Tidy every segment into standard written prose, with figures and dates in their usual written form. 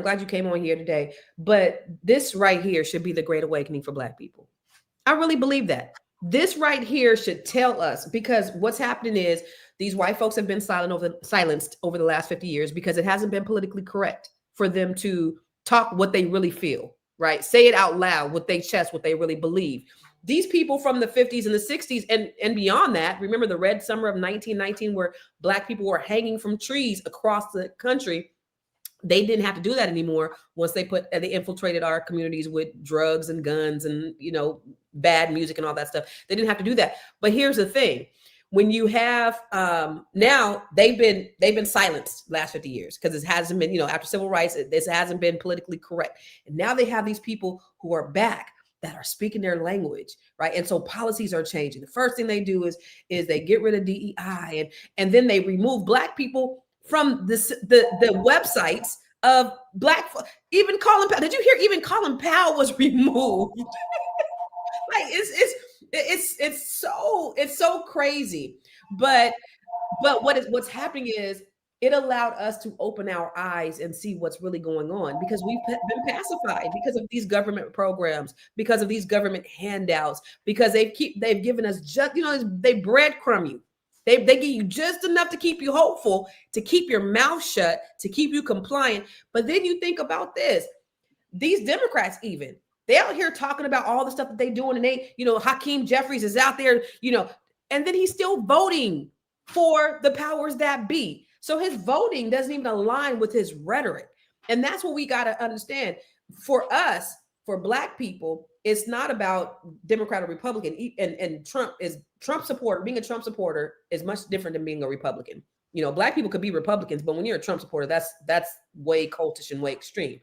glad you came on here today. But this right here should be the great awakening for Black people. I really believe that. This right here should tell us, because what's happening is these white folks have been silenced over the last 50 years because it hasn't been politically correct for them to talk what they really feel, right? Say it out loud with their chest, what they really believe. These people from the 50s and the 60s and beyond that, remember the Red Summer of 1919 where Black people were hanging from trees across the country. They didn't have to do that anymore once they infiltrated our communities with drugs and guns and, bad music and all that stuff. They didn't have to do that. But here's the thing. When you have now they've been silenced last 50 years because it hasn't been, after civil rights, this hasn't been politically correct. And now they have these people who are back that are speaking their language, right? And so policies are changing. The first thing they do is they get rid of DEI and then they remove Black people from the websites of Black. Even Colin Powell. Did you hear? Even Colin Powell was removed. Like it's so crazy. But what's happening is it allowed us to open our eyes and see what's really going on, because we've been pacified because of these government programs, because of these government handouts, because they've given us just, they breadcrumb you. They give you just enough to keep you hopeful, to keep your mouth shut, to keep you compliant. But then you think about this, these Democrats, even they out here talking about all the stuff that they doing, and they, Hakeem Jeffries is out there, and then he's still voting for the powers that be. So his voting doesn't even align with his rhetoric. And that's what we got to understand. For us, for Black people, it's not about Democrat or Republican. And Trump supporter, being a Trump supporter is much different than being a Republican. Black people could be Republicans, but when you're a Trump supporter, that's way cultish and way extreme.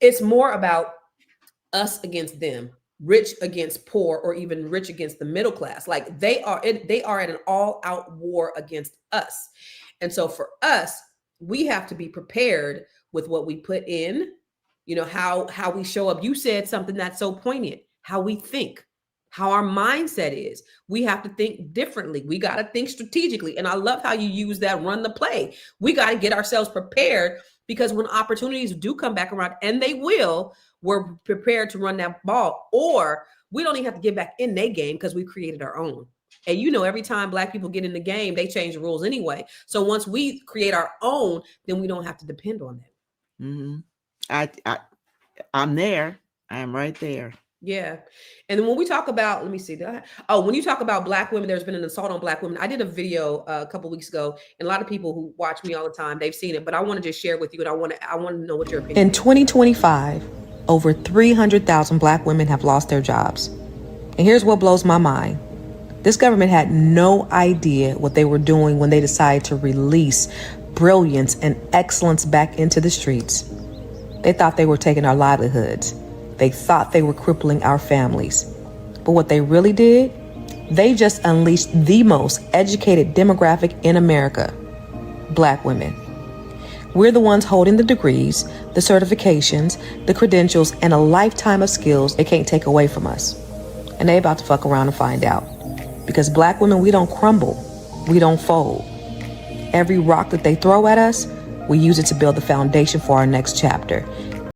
It's more about us against them, rich against poor, or even rich against the middle class. Like they are at an all-out war against us. And so for us, we have to be prepared with what we put in, how we show up. You said something that's so poignant, how we think, how our mindset is. We have to think differently. We got to think strategically. And I love how you use that run the play. We got to get ourselves prepared, because when opportunities do come back around, and they will, we're prepared to run that ball, or we don't even have to get back in their game because we created our own. And every time Black people get in the game, they change the rules anyway. So once we create our own, then we don't have to depend on them. Mm-hmm. I'm there. I am right there. Yeah. And then when we talk about, let me see. When you talk about Black women, there's been an assault on Black women. I did a video a couple weeks ago, and a lot of people who watch me all the time, they've seen it, but I want to just share with you, and I want to know what your opinion is. In 2025, over 300,000 Black women have lost their jobs. And here's what blows my mind. This government had no idea what they were doing when they decided to release brilliance and excellence back into the streets. They thought they were taking our livelihoods. They thought they were crippling our families. But what they really did, they just unleashed the most educated demographic in America, Black women. We're the ones holding the degrees, the certifications, the credentials, and a lifetime of skills they can't take away from us. And they about to fuck around and find out. Because Black women, we don't crumble. We don't fold. Every rock that they throw at us, we use it to build the foundation for our next chapter.